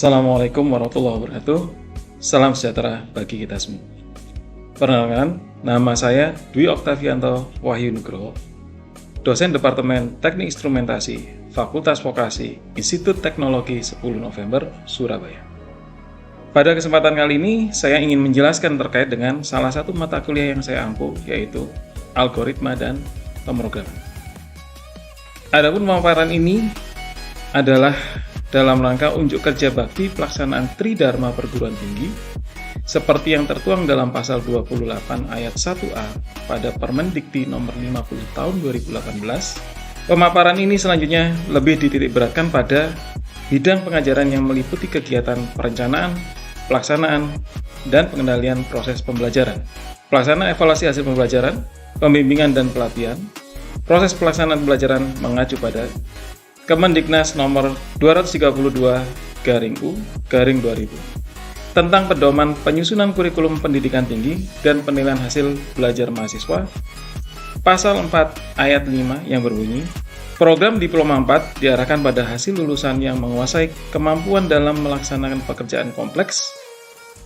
Assalamualaikum warahmatullahi wabarakatuh. Salam sejahtera bagi kita semua. Perkenalkan, nama saya Dwi Oktavianto Wahyu Nugroho, dosen Departemen Teknik Instrumentasi, Fakultas Vokasi, Institut Teknologi 10 November, Surabaya. Pada kesempatan kali ini, saya ingin menjelaskan terkait dengan salah satu mata kuliah yang saya ampu, yaitu algoritma dan pemrograman. Adapun pemaparan ini adalah dalam rangka unjuk kerja bakti pelaksanaan Tridharma Perguruan Tinggi seperti yang tertuang dalam pasal 28 ayat 1A pada Permendikti nomor 50 tahun 2018. Pemaparan ini selanjutnya lebih dititikberatkan pada bidang pengajaran yang meliputi kegiatan perencanaan, pelaksanaan, dan pengendalian proses pembelajaran, pelaksanaan evaluasi hasil pembelajaran, pembimbingan dan pelatihan, proses pelaksanaan pembelajaran mengacu pada Kemendiknas nomor 232/U/2000 tentang pedoman penyusunan kurikulum pendidikan tinggi dan penilaian hasil belajar mahasiswa. Pasal 4 ayat 5 yang berbunyi, program Diploma 4 diarahkan pada hasil lulusan yang menguasai kemampuan dalam melaksanakan pekerjaan kompleks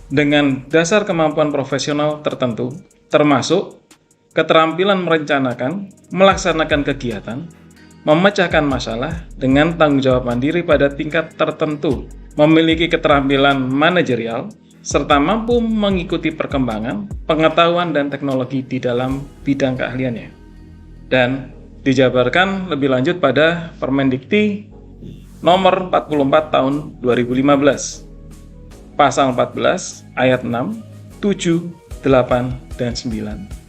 dengan dasar kemampuan profesional tertentu, termasuk keterampilan merencanakan, melaksanakan kegiatan, memecahkan masalah dengan tanggung jawab mandiri pada tingkat tertentu, memiliki keterampilan manajerial, serta mampu mengikuti perkembangan, pengetahuan, dan teknologi di dalam bidang keahliannya. Dan dijabarkan lebih lanjut pada Permendikti nomor 44 tahun 2015, pasal 14 ayat 6, 7, 8, dan 9.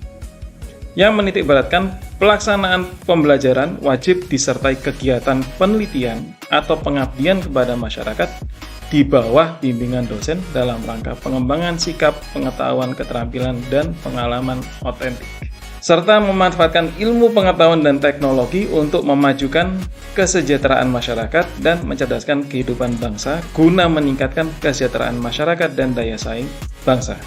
Yang menitikberatkan pelaksanaan pembelajaran wajib disertai kegiatan penelitian atau pengabdian kepada masyarakat di bawah bimbingan dosen dalam rangka pengembangan sikap, pengetahuan, keterampilan, dan pengalaman otentik, serta memanfaatkan ilmu pengetahuan dan teknologi untuk memajukan kesejahteraan masyarakat dan mencerdaskan kehidupan bangsa guna meningkatkan kesejahteraan masyarakat dan daya saing bangsa.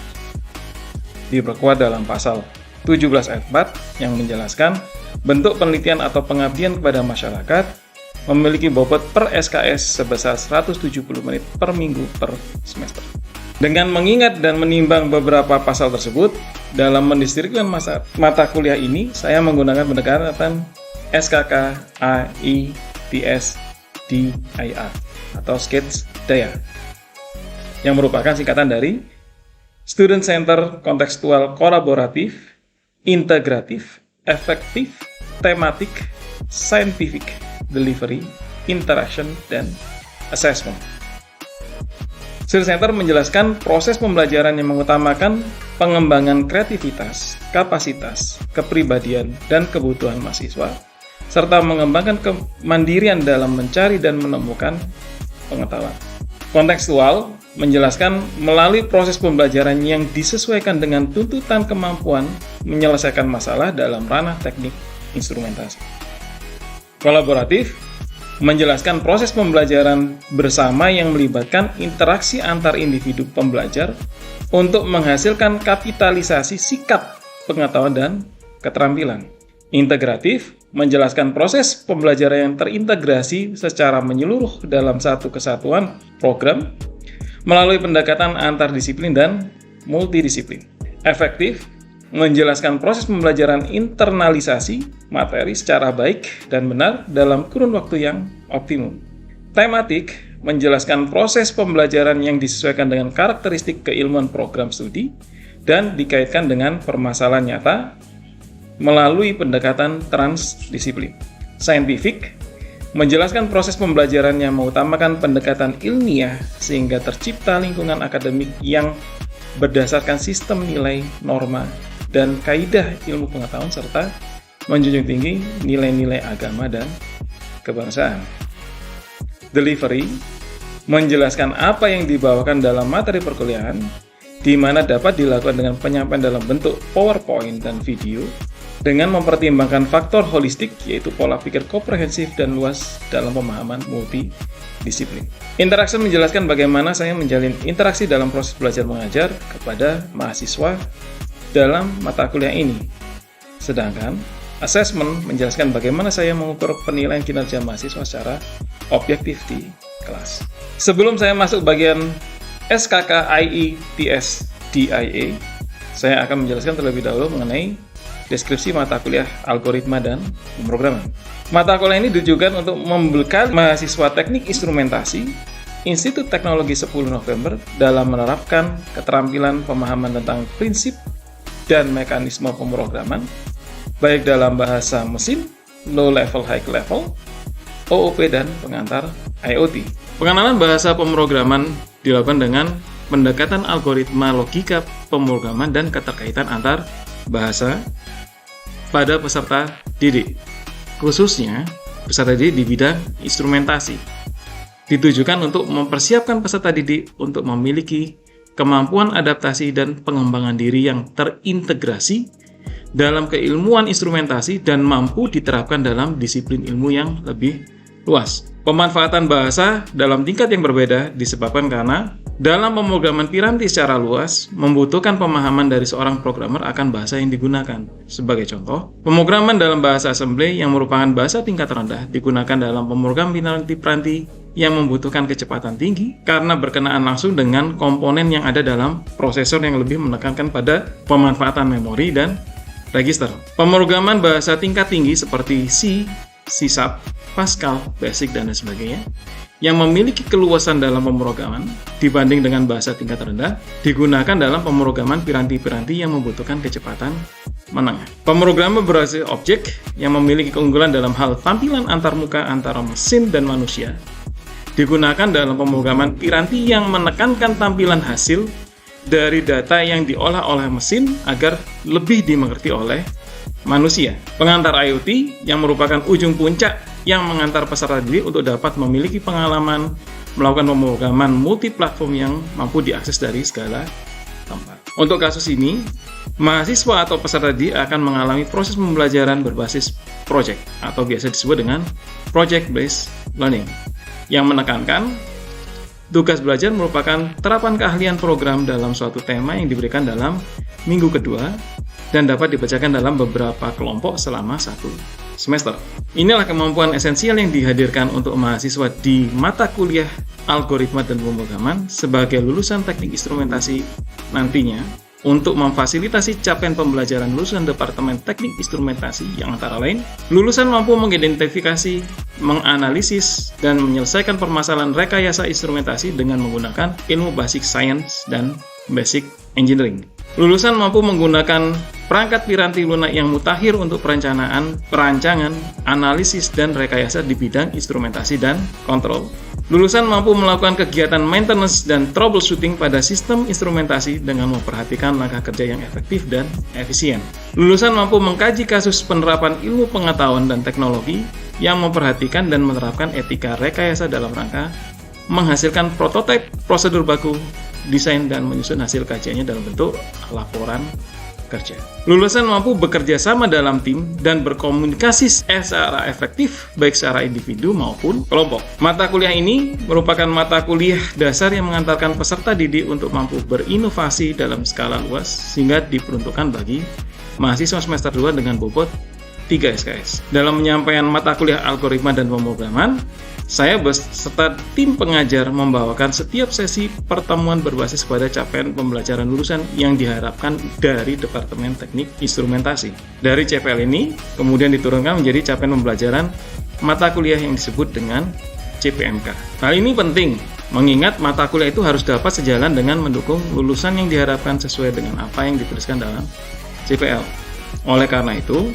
Diperkuat dalam pasal 17 ayat 4 yang menjelaskan bentuk penelitian atau pengabdian kepada masyarakat memiliki bobot per SKS sebesar 170 menit per minggu per semester. Dengan mengingat dan menimbang beberapa pasal tersebut, dalam mendistribusikan mata kuliah ini, saya menggunakan pendekatan SKK AIDS DIA atau Sketch Daya, yang merupakan singkatan dari Student Center Kontekstual Kolaboratif, Integratif, Efektif, Tematik, Scientific, Delivery, Interaction, dan Assessment. Student Center menjelaskan proses pembelajaran yang mengutamakan pengembangan kreativitas, kapasitas, kepribadian, dan kebutuhan mahasiswa, serta mengembangkan kemandirian dalam mencari dan menemukan pengetahuan. Kontekstual menjelaskan melalui proses pembelajaran yang disesuaikan dengan tuntutan kemampuan menyelesaikan masalah dalam ranah teknik instrumentasi. Kolaboratif menjelaskan proses pembelajaran bersama yang melibatkan interaksi antar individu pembelajar untuk menghasilkan kapitalisasi sikap, pengetahuan, dan keterampilan. Integratif menjelaskan proses pembelajaran yang terintegrasi secara menyeluruh dalam satu kesatuan program melalui pendekatan antardisiplin dan multidisiplin. Efektif menjelaskan proses pembelajaran internalisasi materi secara baik dan benar dalam kurun waktu yang optimum. Tematik menjelaskan proses pembelajaran yang disesuaikan dengan karakteristik keilmuan program studi dan dikaitkan dengan permasalahan nyata melalui pendekatan transdisiplin. Scientific menjelaskan proses pembelajaran yang mengutamakan pendekatan ilmiah sehingga tercipta lingkungan akademik yang berdasarkan sistem nilai, norma, dan kaidah ilmu pengetahuan serta menjunjung tinggi nilai-nilai agama dan kebangsaan. Delivery menjelaskan apa yang dibawakan dalam materi perkuliahan, di mana dapat dilakukan dengan penyampaian dalam bentuk PowerPoint dan video, dengan mempertimbangkan faktor holistik yaitu pola pikir komprehensif dan luas dalam pemahaman multidisiplin. Interaksi menjelaskan bagaimana saya menjalin interaksi dalam proses belajar mengajar kepada mahasiswa dalam mata kuliah ini. Sedangkan assessment menjelaskan bagaimana saya mengukur penilaian kinerja mahasiswa secara objektif di kelas. Sebelum saya masuk bagian SKK IETS DIA, saya akan menjelaskan terlebih dahulu mengenai deskripsi mata kuliah algoritma dan pemrograman. Mata kuliah ini ditujukan untuk membekali mahasiswa teknik instrumentasi Institut Teknologi 10 November dalam menerapkan keterampilan pemahaman tentang prinsip dan mekanisme pemrograman, baik dalam bahasa mesin, low level, high level, OOP, dan pengantar IoT. Pengenalan bahasa pemrograman dilakukan dengan pendekatan algoritma logika pemrograman dan keterkaitan antar bahasa pada peserta didik, khususnya peserta didik di bidang instrumentasi. Ditujukan untuk mempersiapkan peserta didik untuk memiliki kemampuan adaptasi dan pengembangan diri yang terintegrasi dalam keilmuan instrumentasi dan mampu diterapkan dalam disiplin ilmu yang lebih luas. Pemanfaatan bahasa dalam tingkat yang berbeda disebabkan karena dalam pemrograman piranti secara luas membutuhkan pemahaman dari seorang programmer akan bahasa yang digunakan. Sebagai contoh, pemrograman dalam bahasa assembly yang merupakan bahasa tingkat rendah digunakan dalam pemrograman piranti yang membutuhkan kecepatan tinggi karena berkenaan langsung dengan komponen yang ada dalam prosesor yang lebih menekankan pada pemanfaatan memori dan register. Pemrograman bahasa tingkat tinggi seperti C, C#, Pascal, Basic, dan sebagainya yang memiliki keluasan dalam pemrograman dibanding dengan bahasa tingkat rendah digunakan dalam pemrograman piranti-piranti yang membutuhkan kecepatan menengah. Pemrograman berbasis objek yang memiliki keunggulan dalam hal tampilan antarmuka antara mesin dan manusia digunakan dalam pemrograman piranti yang menekankan tampilan hasil dari data yang diolah oleh mesin agar lebih dimengerti oleh manusia. Pengantar IoT yang merupakan ujung puncak yang mengantar peserta didik untuk dapat memiliki pengalaman melakukan pemrograman multiplatform yang mampu diakses dari segala tempat. Untuk kasus ini, mahasiswa atau peserta didik akan mengalami proses pembelajaran berbasis project atau biasa disebut dengan project-based learning yang menekankan tugas belajar merupakan terapan keahlian program dalam suatu tema yang diberikan dalam minggu kedua dan dapat dibacakan dalam beberapa kelompok selama satu semester. Inilah kemampuan esensial yang dihadirkan untuk mahasiswa di mata kuliah algoritma dan pemrograman sebagai lulusan teknik instrumentasi nantinya untuk memfasilitasi capaian pembelajaran lulusan Departemen Teknik Instrumentasi yang antara lain, lulusan mampu mengidentifikasi, menganalisis, dan menyelesaikan permasalahan rekayasa instrumentasi dengan menggunakan ilmu basic science dan basic engineering. Lulusan mampu menggunakan perangkat piranti lunak yang mutakhir untuk perencanaan, perancangan, analisis, dan rekayasa di bidang instrumentasi dan kontrol. Lulusan mampu melakukan kegiatan maintenance dan troubleshooting pada sistem instrumentasi dengan memperhatikan langkah kerja yang efektif dan efisien. Lulusan mampu mengkaji kasus penerapan ilmu pengetahuan dan teknologi yang memperhatikan dan menerapkan etika rekayasa dalam rangka menghasilkan prototipe prosedur baku, desain, dan menyusun hasil kajiannya dalam bentuk laporan kerja. Lulusan mampu bekerja sama dalam tim dan berkomunikasi secara efektif baik secara individu maupun kelompok. Mata kuliah ini merupakan mata kuliah dasar yang mengantarkan peserta didik untuk mampu berinovasi dalam skala luas sehingga diperuntukkan bagi mahasiswa semester 2 dengan bobot 3 SKS. Dalam penyampaian mata kuliah algoritma dan pemrograman, saya beserta tim pengajar membawakan setiap sesi pertemuan berbasis pada capaian pembelajaran lulusan yang diharapkan dari Departemen Teknik Instrumentasi. Dari CPL ini, kemudian diturunkan menjadi capaian pembelajaran mata kuliah yang disebut dengan CPMK. Hal ini penting, mengingat mata kuliah itu harus dapat sejalan dengan mendukung lulusan yang diharapkan sesuai dengan apa yang dituliskan dalam CPL. Oleh karena itu,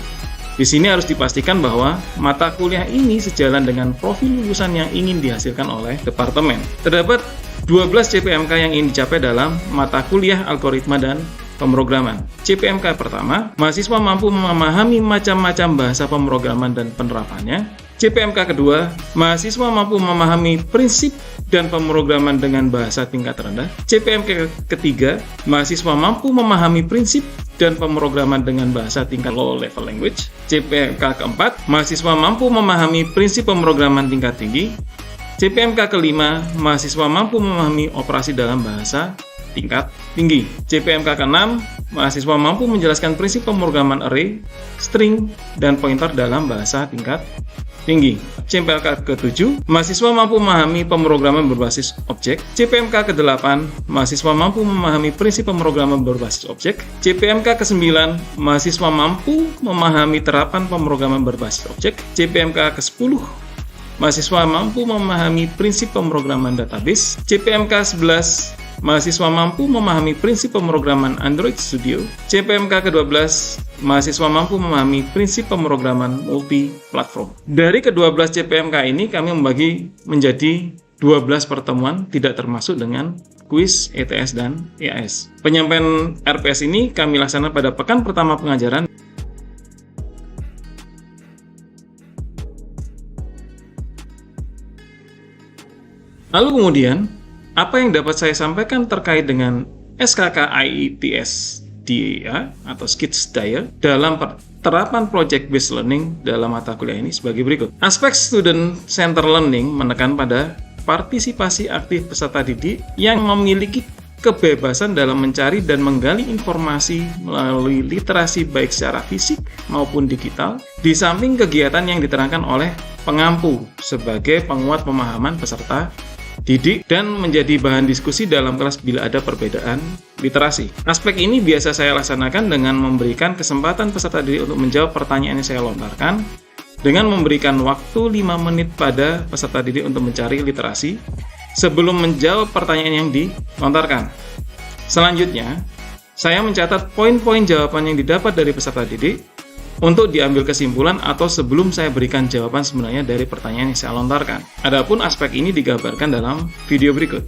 di sini harus dipastikan bahwa mata kuliah ini sejalan dengan profil lulusan yang ingin dihasilkan oleh departemen. Terdapat 12 CPMK yang ingin dicapai dalam mata kuliah algoritma dan pemrograman. CPMK pertama, mahasiswa mampu memahami macam-macam bahasa pemrograman dan penerapannya. CPMK kedua, mahasiswa mampu memahami prinsip dan pemrograman dengan bahasa tingkat rendah. CPMK ketiga, mahasiswa mampu memahami prinsip dan pemrograman dengan bahasa tingkat low level language. CPMK keempat, mahasiswa mampu memahami prinsip pemrograman tingkat tinggi. CPMK kelima, mahasiswa mampu memahami operasi dalam bahasa tingkat tinggi. CPMK keenam, mahasiswa mampu menjelaskan prinsip pemrograman array, string, dan pointer dalam bahasa tingkat tinggi. CPMK ke-7, mahasiswa mampu memahami pemrograman berbasis objek. CPMK ke-8, mahasiswa mampu memahami prinsip pemrograman berbasis objek. CPMK ke-9, mahasiswa mampu memahami terapan pemrograman berbasis objek. CPMK ke-10, mahasiswa mampu memahami prinsip pemrograman database. CPMK 11, mahasiswa mampu memahami prinsip pemrograman Android Studio. CPMK ke-12, mahasiswa mampu memahami prinsip pemrograman multi-platform. Dari ke-12 CPMK ini kami membagi menjadi 12 pertemuan, tidak termasuk dengan kuis ETS dan EAS. Penyampaian RPS ini kami laksanakan pada pekan pertama pengajaran. Lalu kemudian, apa yang dapat saya sampaikan terkait dengan SKK IETS DEA atau Skits DIA dalam terapan Project Based Learning dalam mata kuliah ini sebagai berikut. Aspek Student Center Learning menekan pada partisipasi aktif peserta didik yang memiliki kebebasan dalam mencari dan menggali informasi melalui literasi baik secara fisik maupun digital, di samping kegiatan yang diterangkan oleh pengampu sebagai penguat pemahaman peserta didik dan menjadi bahan diskusi dalam kelas bila ada perbedaan literasi. Aspek ini biasa saya laksanakan dengan memberikan kesempatan peserta didik untuk menjawab pertanyaan yang saya lontarkan dengan memberikan waktu 5 menit pada peserta didik untuk mencari literasi sebelum menjawab pertanyaan yang dilontarkan. Selanjutnya, saya mencatat poin-poin jawaban yang didapat dari peserta didik untuk diambil kesimpulan atau sebelum saya berikan jawaban sebenarnya dari pertanyaan yang saya lontarkan. Adapun aspek ini digambarkan dalam video berikut.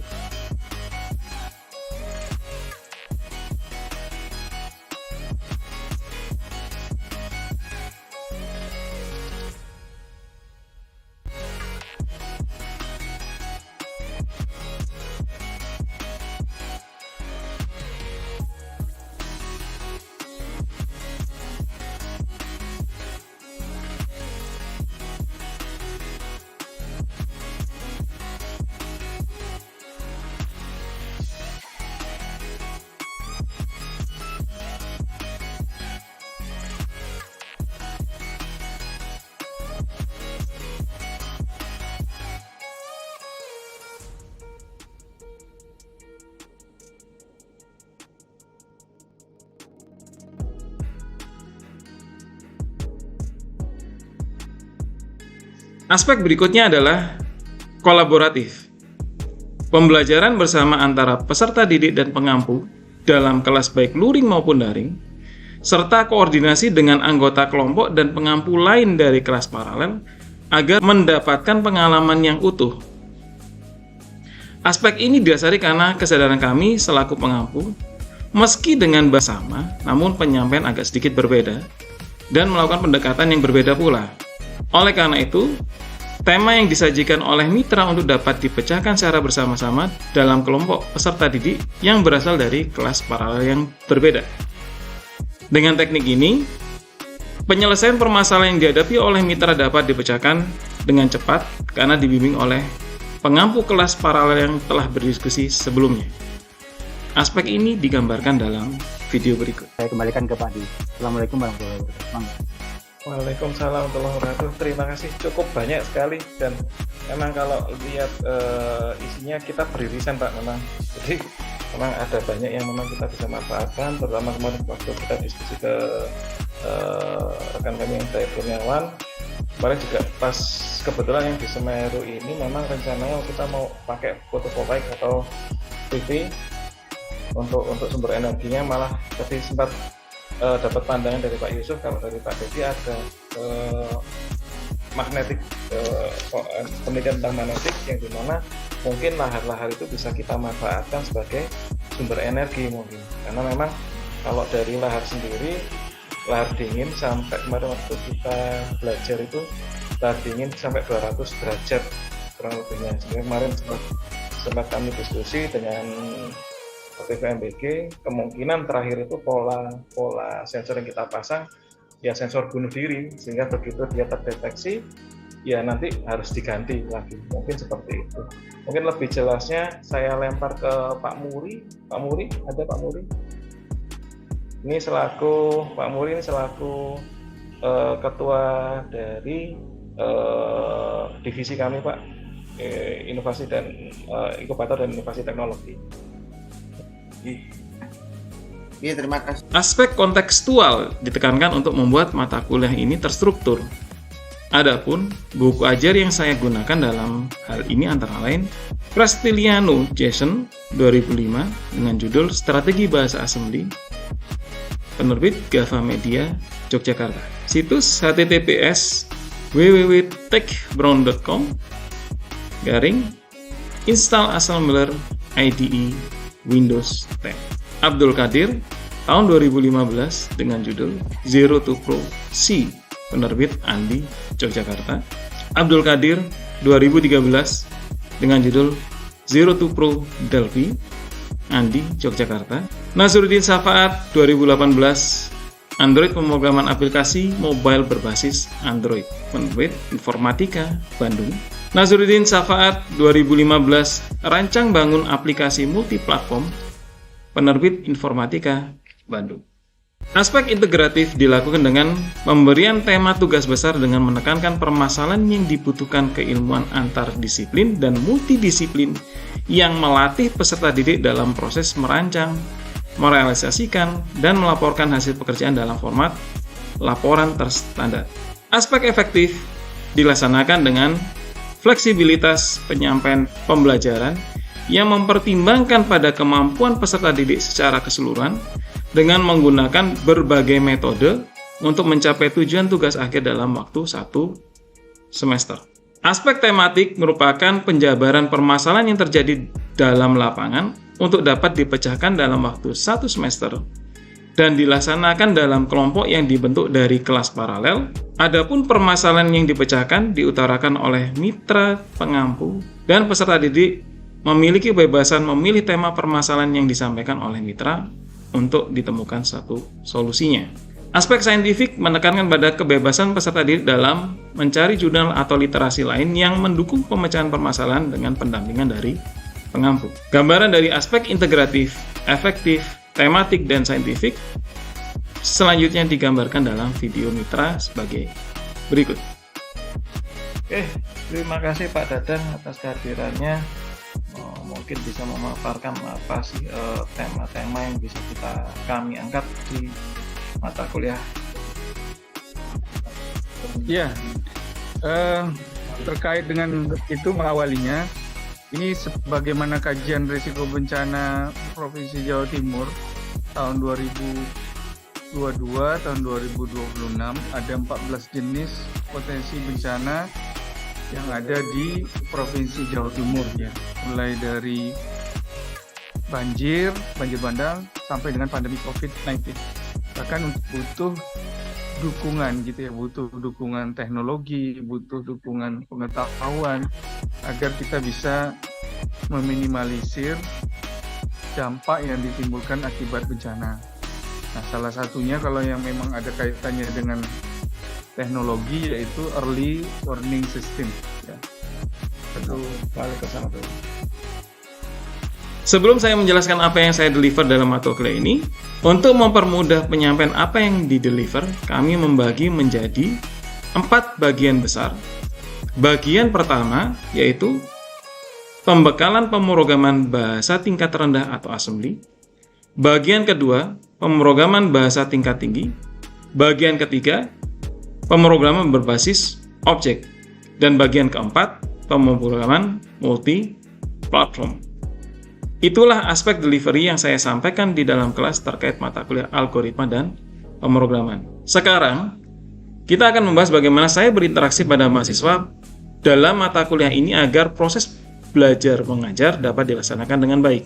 Aspek berikutnya adalah kolaboratif. Pembelajaran bersama antara peserta didik dan pengampu dalam kelas baik luring maupun daring, serta koordinasi dengan anggota kelompok dan pengampu lain dari kelas paralel agar mendapatkan pengalaman yang utuh. Aspek ini didasari karena kesadaran kami selaku pengampu, meski dengan bahasa sama, namun penyampaian agak sedikit berbeda dan melakukan pendekatan yang berbeda pula. Oleh karena itu, tema yang disajikan oleh mitra untuk dapat dipecahkan secara bersama-sama dalam kelompok peserta didik yang berasal dari kelas paralel yang berbeda. Dengan teknik ini, penyelesaian permasalahan yang dihadapi oleh mitra dapat dipecahkan dengan cepat karena dibimbing oleh pengampu kelas paralel yang telah berdiskusi sebelumnya. Aspek ini digambarkan dalam video berikut. Saya kembalikan ke Pak Di. Assalamualaikum warahmatullahi wabarakatuh. Waalaikumsalam warahmatullahi wabarakatuh. Terima kasih, cukup banyak sekali dan memang kalau lihat isinya kita beririsan Pak memang. Jadi memang ada banyak yang memang kita bisa manfaatkan, terutama kemarin waktu kita diskusi ke rekan kami yang dari Kurniawan. Kemarin juga pas kebetulan yang di Semeru ini memang rencananya kita mau pakai fotovoltaik atau PV untuk sumber energinya, malah tadi sempat dapat pandangan dari Pak Yusuf, kalau dari Pak Dedi ada magnetik, penelitian tentang magnetik yang dimana mungkin lahar-lahar itu bisa kita manfaatkan sebagai sumber energi mungkin, karena memang kalau dari lahar sendiri, lahar dingin sampai kemarin waktu kita belajar itu lahar dingin sampai 200 derajat kurang lebihnya. Sehingga kemarin sempat kami diskusi dengan PVMBG, kemungkinan terakhir itu pola sensor yang kita pasang ya sensor bunuh diri, sehingga begitu dia terdeteksi ya nanti harus diganti lagi, mungkin seperti itu. Mungkin lebih jelasnya saya lempar ke Pak Muri. Pak Muri, ada Pak Muri? Ini Pak Muri ini selaku ketua dari divisi kami, Pak, inovasi dan inkubator dan inovasi teknologi. Iya, terima kasih. Aspek kontekstual ditekankan untuk membuat mata kuliah ini terstruktur. Adapun buku ajar yang saya gunakan dalam hal ini antara lain Prestiliano Jason 2005 dengan judul Strategi Bahasa Assembly, penerbit Gava Media, Yogyakarta. Situs https://www.techbrown.com /install assembler IDE Windows 10. Abdul Qadir tahun 2015 dengan judul Zero to Pro C, penerbit Andi, Yogyakarta. Abdul Qadir 2013 dengan judul Zero to Pro Delphi, Andi, Yogyakarta. Nazruddin Safaat 2018 Android pemrograman aplikasi mobile berbasis Android, penerbit Informatika, Bandung. Nazruddin Safaat 2015 Rancang bangun aplikasi multiplatform, penerbit Informatika, Bandung. Aspek integratif dilakukan dengan pemberian tema tugas besar dengan menekankan permasalahan yang dibutuhkan keilmuan antar disiplin dan multidisiplin yang melatih peserta didik dalam proses merancang, merealisasikan, dan melaporkan hasil pekerjaan dalam format laporan terstandar. Aspek efektif dilaksanakan dengan fleksibilitas penyampaian pembelajaran yang mempertimbangkan pada kemampuan peserta didik secara keseluruhan dengan menggunakan berbagai metode untuk mencapai tujuan tugas akhir dalam waktu 1 semester. Aspek tematik merupakan penjabaran permasalahan yang terjadi dalam lapangan untuk dapat dipecahkan dalam waktu 1 semester dan dilaksanakan dalam kelompok yang dibentuk dari kelas paralel. Adapun permasalahan yang dipecahkan diutarakan oleh mitra pengampu dan peserta didik memiliki kebebasan memilih tema permasalahan yang disampaikan oleh mitra untuk ditemukan satu solusinya. Aspek saintifik menekankan pada kebebasan peserta didik dalam mencari jurnal atau literasi lain yang mendukung pemecahan permasalahan dengan pendampingan dari pengampu. Gambaran dari aspek integratif, efektif, tematik, dan saintifik selanjutnya digambarkan dalam video mitra sebagai berikut. Oke, terima kasih Pak Dadang atas kehadirannya. Mungkin bisa memaparkan apa sih tema-tema yang bisa kami angkat di mata kuliah. Ya, terkait dengan itu mengawalinya, ini sebagaimana kajian risiko bencana Provinsi Jawa Timur tahun 2022, tahun 2026 ada 14 jenis potensi bencana yang ada di Provinsi Jawa Timur, ya, mulai dari banjir bandang sampai dengan pandemi COVID-19. Bahkan butuh dukungan gitu ya, butuh dukungan teknologi, butuh dukungan pengetahuan agar kita bisa meminimalisir dampak yang ditimbulkan akibat bencana. Nah, salah satunya kalau yang memang ada kaitannya dengan teknologi yaitu early warning system, ya. Itu balik ke sana dulu. Sebelum saya menjelaskan apa yang saya deliver dalam mata kuliah ini, untuk mempermudah penyampaian apa yang di-deliver, kami membagi menjadi 4 bagian besar. Bagian pertama yaitu pembekalan pemrograman bahasa tingkat rendah atau assembly. Bagian kedua, pemrograman bahasa tingkat tinggi. Bagian ketiga, pemrograman berbasis objek. Dan bagian keempat, pemrograman multi-platform. Itulah aspek delivery yang saya sampaikan di dalam kelas terkait mata kuliah algoritma dan pemrograman. Sekarang, kita akan membahas bagaimana saya berinteraksi pada mahasiswa dalam mata kuliah ini agar proses belajar mengajar dapat dilaksanakan dengan baik.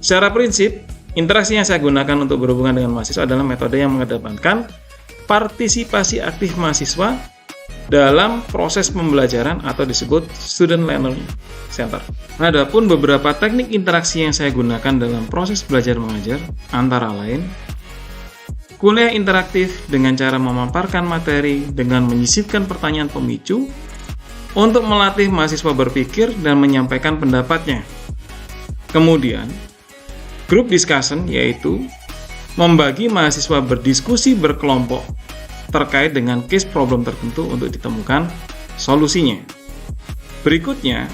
Secara prinsip, interaksi yang saya gunakan untuk berhubungan dengan mahasiswa adalah metode yang mengedepankan partisipasi aktif mahasiswa dalam proses pembelajaran atau disebut Student Learning Center. Adapun beberapa teknik interaksi yang saya gunakan dalam proses belajar mengajar antara lain kuliah interaktif dengan cara memaparkan materi dengan menyisipkan pertanyaan pemicu untuk melatih mahasiswa berpikir dan menyampaikan pendapatnya. Kemudian, group discussion yaitu membagi mahasiswa berdiskusi berkelompok terkait dengan case problem tertentu untuk ditemukan solusinya. Berikutnya,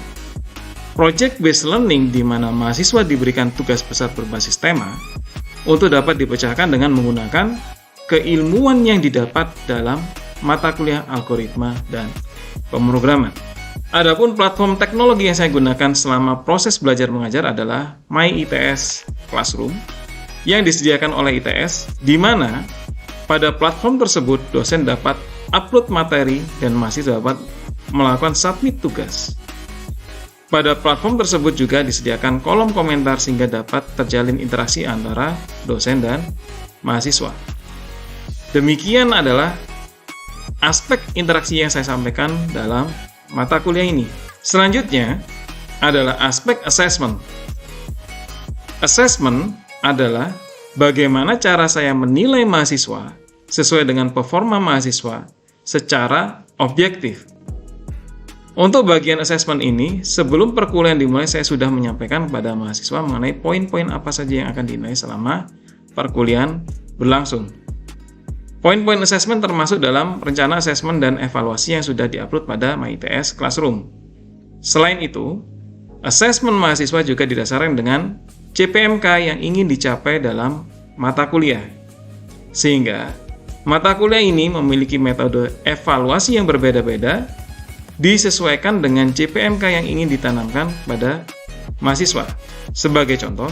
project based learning di mana mahasiswa diberikan tugas besar berbasis tema untuk dapat dipecahkan dengan menggunakan keilmuan yang didapat dalam mata kuliah algoritma dan pemrograman. Adapun platform teknologi yang saya gunakan selama proses belajar mengajar adalah MyITS Classroom yang disediakan oleh ITS, di mana pada platform tersebut dosen dapat upload materi dan mahasiswa dapat melakukan submit tugas. Pada platform tersebut juga disediakan kolom komentar sehingga dapat terjalin interaksi antara dosen dan mahasiswa. Demikian adalah aspek interaksi yang saya sampaikan dalam mata kuliah ini. Selanjutnya adalah aspek assessment. Assessment adalah bagaimana cara saya menilai mahasiswa sesuai dengan performa mahasiswa secara objektif. Untuk bagian assessment ini, sebelum perkuliahan dimulai saya sudah menyampaikan kepada mahasiswa mengenai poin-poin apa saja yang akan dinilai selama perkuliahan berlangsung. Poin-poin assessment termasuk dalam rencana assessment dan evaluasi yang sudah diupload pada MyITS Classroom. Selain itu, assessment mahasiswa juga didasarkan dengan CPMK yang ingin dicapai dalam mata kuliah. Sehingga, mata kuliah ini memiliki metode evaluasi yang berbeda-beda disesuaikan dengan CPMK yang ingin ditanamkan pada mahasiswa. Sebagai contoh,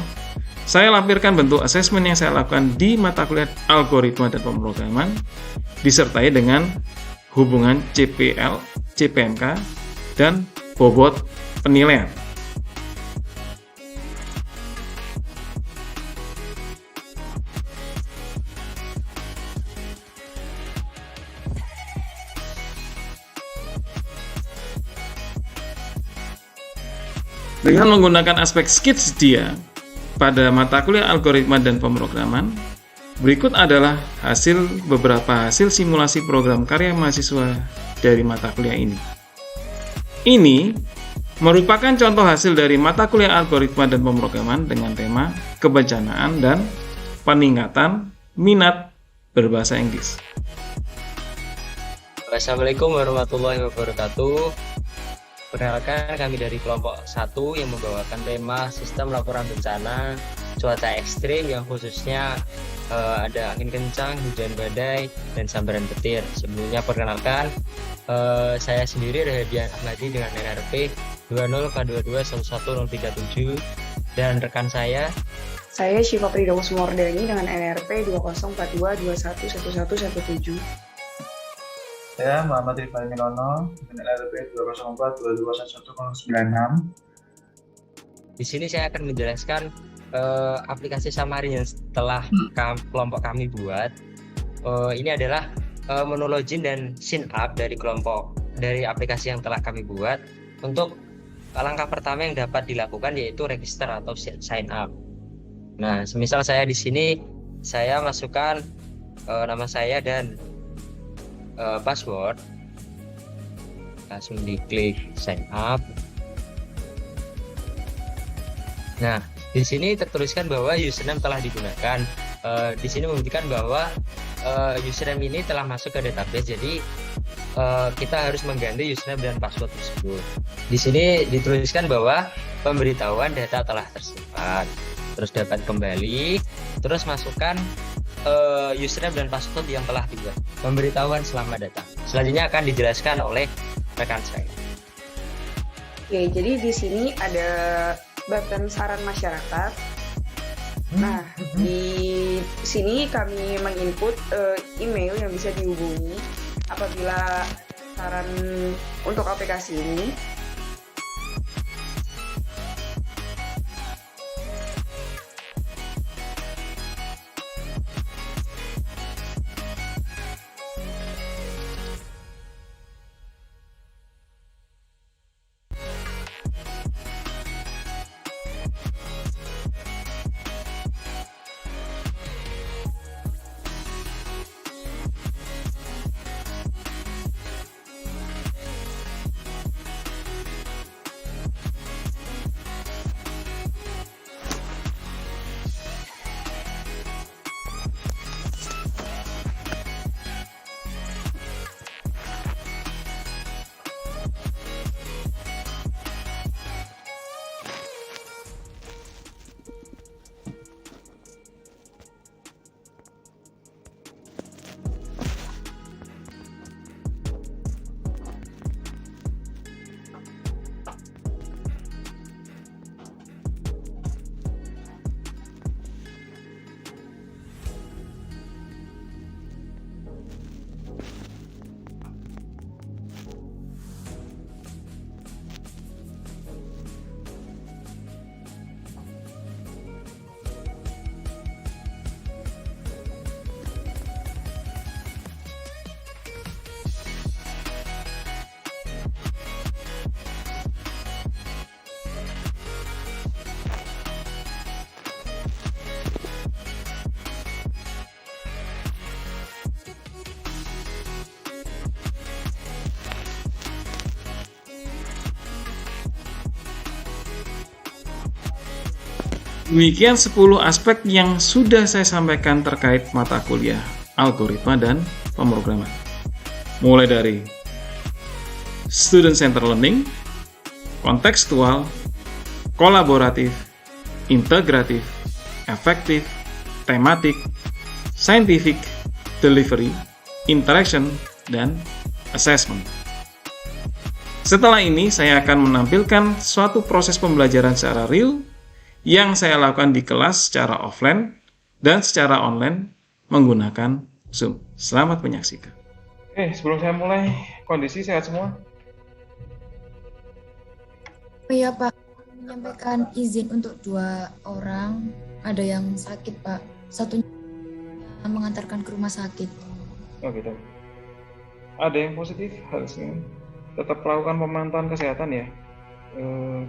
saya lampirkan bentuk asesmen yang saya lakukan di mata kuliah algoritma dan pemrograman disertai dengan hubungan CPL, CPMK, dan bobot penilaian. Dengan menggunakan aspek skits dia pada mata kuliah algoritma dan pemrograman, berikut adalah beberapa hasil simulasi program karya mahasiswa dari mata kuliah ini. Ini merupakan contoh hasil dari mata kuliah algoritma dan pemrograman dengan tema kebencanaan dan peningkatan minat berbahasa Inggris. Assalamualaikum warahmatullahi wabarakatuh. Perkenalkan, kami dari kelompok 1 yang membawakan tema sistem laporan bencana cuaca ekstrim yang khususnya ada angin kencang, hujan badai, dan sambaran petir. Sebelumnya perkenalkan, saya sendiri Rahadian Ahmadi dengan NRP 20K2211037 dan rekan saya Syifa Pridawa Sumordani dengan NRP 2042211117. Saya Muhammad Rifai Milono dengan LRP 204221196. Di sini saya akan menjelaskan aplikasi Xamarin yang setelah kelompok kami buat. Ini adalah menu login dan sign up dari aplikasi yang telah kami buat. Untuk langkah pertama yang dapat dilakukan yaitu register atau sign up. Nah, semisal saya di sini saya masukkan nama saya dan password, langsung diklik sign up. Nah, di sini tertuliskan bahwa username telah digunakan. Di sini membuktikan bahwa username ini telah masuk ke database, jadi kita harus mengganti username dan password tersebut. Di sini dituliskan bahwa pemberitahuan data telah tersimpan. Terus dapat kembali, terus masukkan username dan password yang telah dibuat. Pemberitahuan selamat datang. Selanjutnya akan dijelaskan oleh rekan saya. Oke, jadi di sini ada button saran masyarakat. Nah, di sini kami menginput email yang bisa dihubungi apabila saran untuk aplikasi ini. Demikian 10 aspek yang sudah saya sampaikan terkait mata kuliah algoritma dan pemrograman. Mulai dari student center learning, kontekstual, kolaboratif, integratif, efektif, tematik, scientific, delivery, interaction, dan assessment. Setelah ini, saya akan menampilkan suatu proses pembelajaran secara real yang saya lakukan di kelas secara offline dan secara online menggunakan Zoom. Selamat menyaksikan. Oke, sebelum saya mulai, kondisi sehat semua? Oh iya Pak, menyampaikan izin untuk 2 orang, ada yang sakit Pak, satunya mengantarkan ke rumah sakit. Oh gitu. Ada yang positif, harusnya tetap melakukan pemantauan kesehatan ya.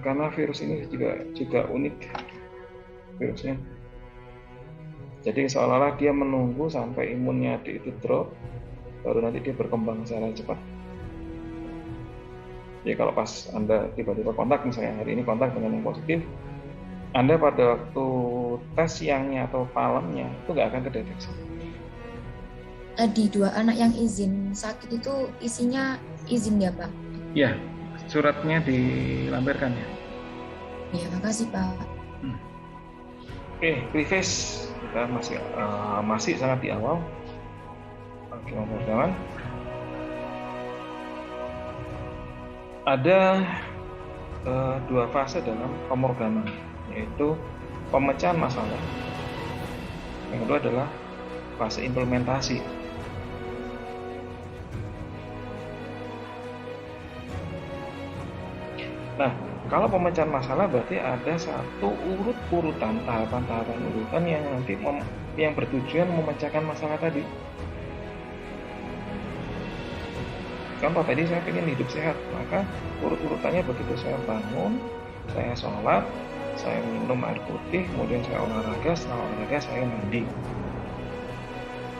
Karena virus ini juga unik virusnya. Jadi seolah-olah dia menunggu sampai imunnya itu drop, baru nanti dia berkembang secara cepat. Jadi kalau pas Anda tiba-tiba kontak, misalnya hari ini kontak dengan yang positif, Anda pada waktu tes siangnya atau malamnya itu nggak akan terdeteksi. Tadi 2 anak yang izin sakit itu isinya izin ya Pak? Ya, suratnya dilampirkan ya. Ya, makasih Pak. Oke, preface kita masih sangat di awal. Oke, teman-teman. Ada 2 fase dalam pemrograman, yaitu pemecahan masalah. Yang kedua adalah fase implementasi. Nah, kalau pemecahan masalah berarti ada satu tahapan urutan yang nanti yang bertujuan memecahkan masalah tadi. Contoh tadi saya ingin hidup sehat, maka urutannya begitu saya bangun, saya sholat, saya minum air putih, kemudian saya olahraga, setelah olahraga saya mandi.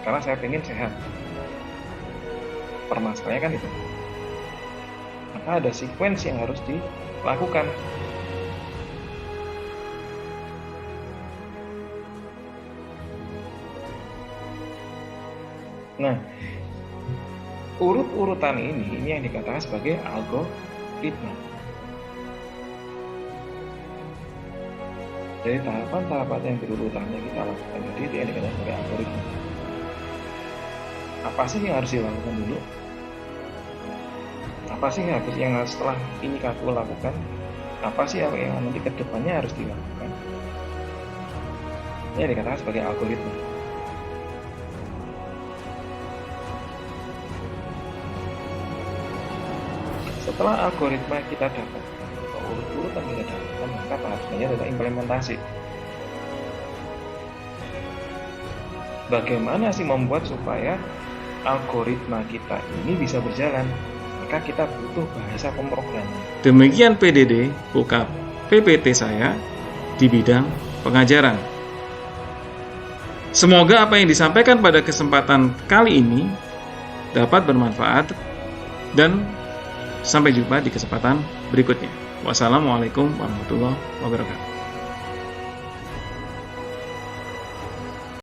Karena saya ingin sehat. Permasalahannya kan itu. Maka ada sequence yang harus dilakukan. Nah, urut-urutan ini yang dikatakan sebagai algoritma. Jadi tahapan-tahapan yang berurutannya kita lakukan tadi itu yang dikatakan sebagai algoritma. Apa sih yang harus dilakukan dulu? Apa sih yang setelah ini aku lakukan? Apa sih yang nanti kedepannya harus dilakukan? Ini yang dikatakan sebagai algoritma. Setelah algoritma kita dapatkan, atau urut-urutan kita dapatkan, maka tahap selanjutnya adalah implementasi. Bagaimana sih membuat supaya algoritma kita ini bisa berjalan? Maka kita butuh bahasa pemrograman. Demikian PDD UKAP PPT saya di bidang pengajaran. Semoga apa yang disampaikan pada kesempatan kali ini dapat bermanfaat dan sampai jumpa di kesempatan berikutnya. Wassalamualaikum warahmatullahi wabarakatuh.